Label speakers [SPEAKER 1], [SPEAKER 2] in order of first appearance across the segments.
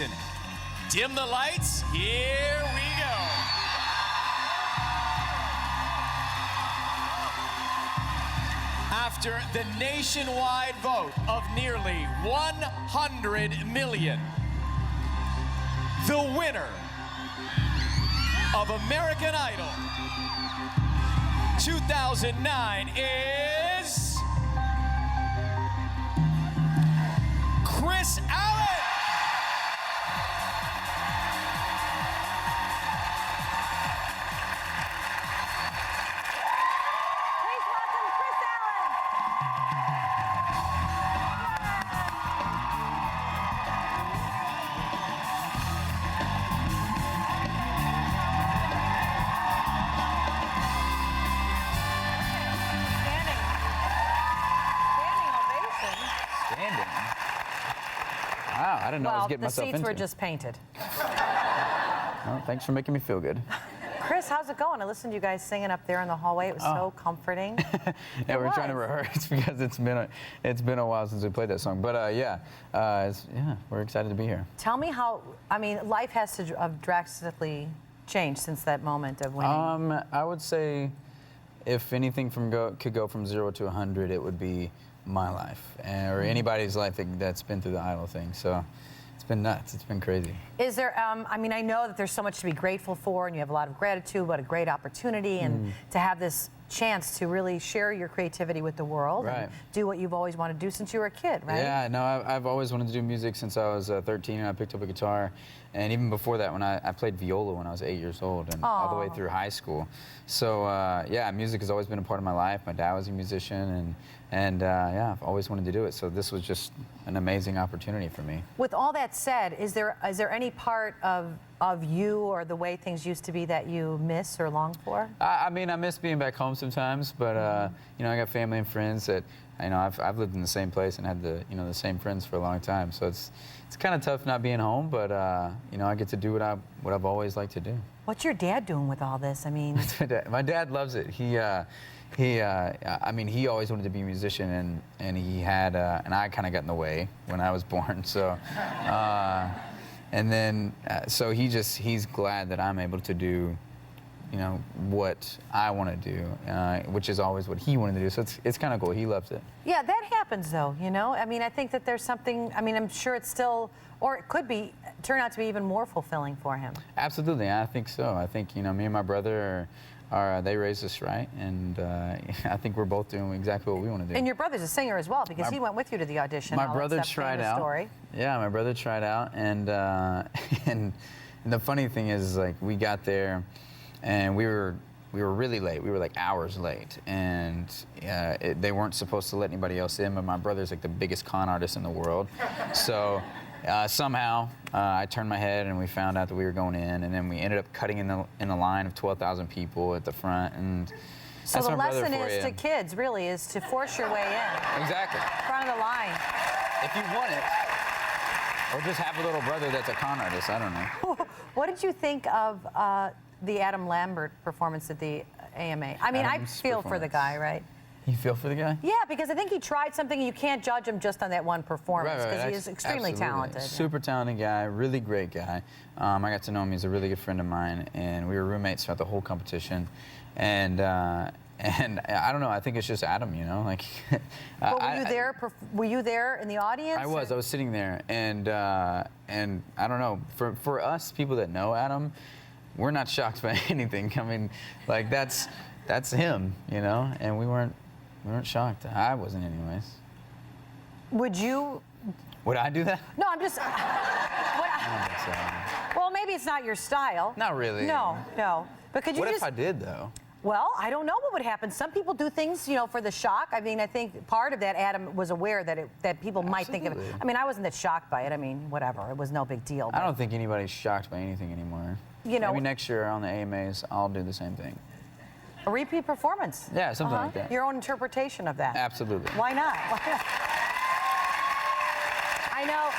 [SPEAKER 1] Nation. Dim the lights, here we go. After the nationwide vote of nearly 100 million, the winner of American Idol 2009 is Kris Allen.
[SPEAKER 2] Please welcome Kris Allen.
[SPEAKER 3] Standing. Wow, I didn't know I was getting myself into.
[SPEAKER 2] The seats were just painted.
[SPEAKER 3] Well, thanks for making me feel good.
[SPEAKER 2] Kris, how's it going? I listened to you guys singing up there in the hallway. It was so comforting.
[SPEAKER 3] Yeah, we're trying to rehearse because it's been a while since we played that song. But we're excited to be here.
[SPEAKER 2] Tell me how. I mean, life has to have drastically changed since that moment of winning.
[SPEAKER 3] I would say, if anything could go from 0 to 100, it would be my life, or anybody's life that's been through the Idol thing. So it's been nuts. It's been crazy.
[SPEAKER 2] Is there, I mean, I know that there's so much to be grateful for, and you have a lot of gratitude, what a great opportunity, and to have this chance to really share your creativity with the world and do what you've always wanted to do since you were a kid, right?
[SPEAKER 3] Yeah, no, I've always wanted to do music since I was 13, and I picked up a guitar. And even before that, when I played viola when I was 8 years old, and all the way through high school. So yeah, music has always been a part of my life. My dad was a musician, and yeah, I've always wanted to do it. So this was just an amazing opportunity for me.
[SPEAKER 2] With all that said, is there any part of you or the way things used to be that you miss or long for?
[SPEAKER 3] I mean, I miss being back home sometimes, but you know, I got family and friends that I've lived in the same place and had the same friends for a long time. So it's kind of tough not being home, but you know, I get to do what I've always liked to do.
[SPEAKER 2] What's your dad doing with all this? I mean,
[SPEAKER 3] my dad loves it. I mean, he always wanted to be a musician, and he had, and I kind of got in the way when I was born. So, and then so he's glad that I'm able to do, you know, what I want to do, which is always what he wanted to do. So it's kind of cool. He loves it.
[SPEAKER 2] Yeah, that happens though, you know? I mean, I think that there's something, I mean, I'm sure it's still, or it could be, turn out to be even more fulfilling for him.
[SPEAKER 3] Absolutely, I think so. I think, you know, me and my brother they raised us right, and I think we're both doing exactly what we want to do.
[SPEAKER 2] And your brother's a singer as well, because he went with you to the audition.
[SPEAKER 3] My brother tried out.
[SPEAKER 2] Story.
[SPEAKER 3] Yeah, my brother tried out, and and the funny thing is, like, we got there, and we were really late. We were like hours late, and they weren't supposed to let anybody else in. But my brother's like the biggest con artist in the world, so somehow I turned my head, and we found out that we were going in, and then we ended up cutting in a line of 12,000 people at the front, and.
[SPEAKER 2] So the lesson is to kids, really, is to force your way in.
[SPEAKER 3] Exactly.
[SPEAKER 2] Front of the line.
[SPEAKER 3] If you want it, or just have a little brother that's a con artist. I don't know.
[SPEAKER 2] What did you think of the Adam Lambert performance at the AMA? I mean, I feel for the guy, right?
[SPEAKER 3] You feel for the guy?
[SPEAKER 2] Yeah, because I think he tried something. You can't judge him just on that one performance, because he is extremely talented.
[SPEAKER 3] Super talented guy, really great guy. I got to know him. He's a really good friend of mine, and we were roommates throughout the whole competition. And I don't know. I think it's just Adam, you know. Like.
[SPEAKER 2] But were you there? Were you there in the audience?
[SPEAKER 3] I was. I was sitting there, and I don't know. For us, people that know Adam, we're not shocked by anything. I mean, like that's him, you know. And we weren't shocked. I wasn't, anyways.
[SPEAKER 2] Would you?
[SPEAKER 3] Would I do that?
[SPEAKER 2] No, I'm just.
[SPEAKER 3] I don't think so.
[SPEAKER 2] Well, maybe it's not your style.
[SPEAKER 3] Not really.
[SPEAKER 2] No. But could you
[SPEAKER 3] What if I did, though?
[SPEAKER 2] Well, I don't know what would happen. Some people do things, you know, for the shock. I mean, I think part of that, Adam was aware that people might think of it. I mean, I wasn't that shocked by it. I mean, whatever. It was no big deal.
[SPEAKER 3] I don't think anybody's shocked by anything anymore.
[SPEAKER 2] You know,
[SPEAKER 3] maybe next year on the AMAs, I'll do the same thing.
[SPEAKER 2] A repeat performance.
[SPEAKER 3] Yeah, something like that.
[SPEAKER 2] Your own interpretation of that.
[SPEAKER 3] Absolutely.
[SPEAKER 2] Why not? I know.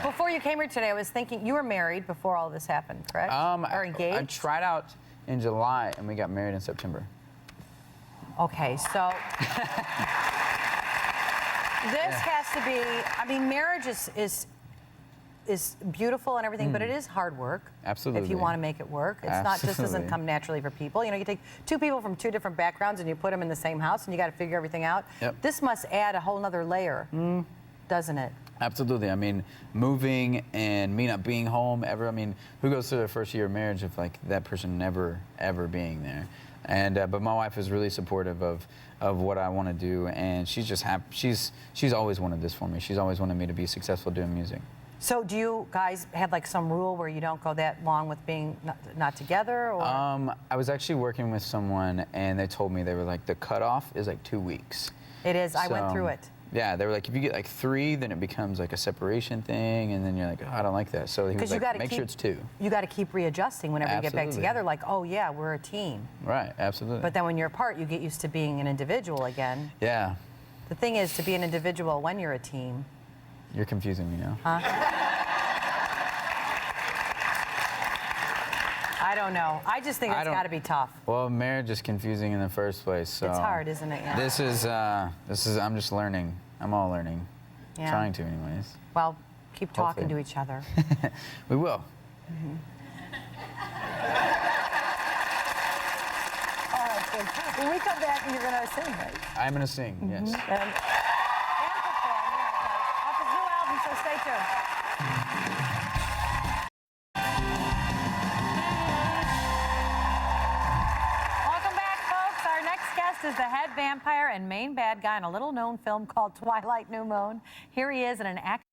[SPEAKER 2] Before you came here today, I was thinking you were married before all this happened, correct? Or engaged?
[SPEAKER 3] I tried out in July, and we got married in September.
[SPEAKER 2] Okay, so This has to be, I mean, marriage is beautiful and everything, but it is hard work.
[SPEAKER 3] Absolutely.
[SPEAKER 2] If you want to make it work. It's not just doesn't come naturally for people. You know, you take two people from two different backgrounds and you put them in the same house and you got to figure everything out.
[SPEAKER 3] Yep.
[SPEAKER 2] This must add a whole nother layer, doesn't it?
[SPEAKER 3] Absolutely. I mean, moving and me not being home ever. I mean, who goes through their first year of marriage if like that person never ever being there? And but my wife is really supportive of what I want to do, and she's just happy. She's always wanted this for me. She's always wanted me to be successful doing music.
[SPEAKER 2] So do you guys have like some rule where you don't go that long with being not together? Or?
[SPEAKER 3] I was actually working with someone, and they told me, they were like, the cutoff is like 2 weeks.
[SPEAKER 2] It is. I went through it.
[SPEAKER 3] Yeah, they were like, if you get like 3, then it becomes like a separation thing, and then you're like, oh, I don't like that. So he was like, make sure it's 2.
[SPEAKER 2] You got to keep readjusting whenever you get back together, like, oh yeah, we're a team.
[SPEAKER 3] Right, absolutely.
[SPEAKER 2] But then when you're apart, you get used to being an individual again.
[SPEAKER 3] Yeah.
[SPEAKER 2] The thing is, to be an individual when you're a team.
[SPEAKER 3] You're confusing me now.
[SPEAKER 2] Huh? I don't know. I just think it's got to be tough.
[SPEAKER 3] Well, marriage is confusing in the first place. So
[SPEAKER 2] it's hard, isn't it? Yeah.
[SPEAKER 3] This is. I'm just learning. I'm all learning.
[SPEAKER 2] Yeah.
[SPEAKER 3] Trying to, anyways.
[SPEAKER 2] Well, keep talking
[SPEAKER 3] Hopefully.
[SPEAKER 2] to each other.
[SPEAKER 3] We will.
[SPEAKER 2] All right, good. When we come back, you're going to sing, right?
[SPEAKER 3] I'm going to sing, yes.
[SPEAKER 2] And perform, yeah. Off his new album, so stay tuned. Welcome back, folks. Our next guest is the head vampire and main bad guy in a little-known film called Twilight New Moon. Here he is in an action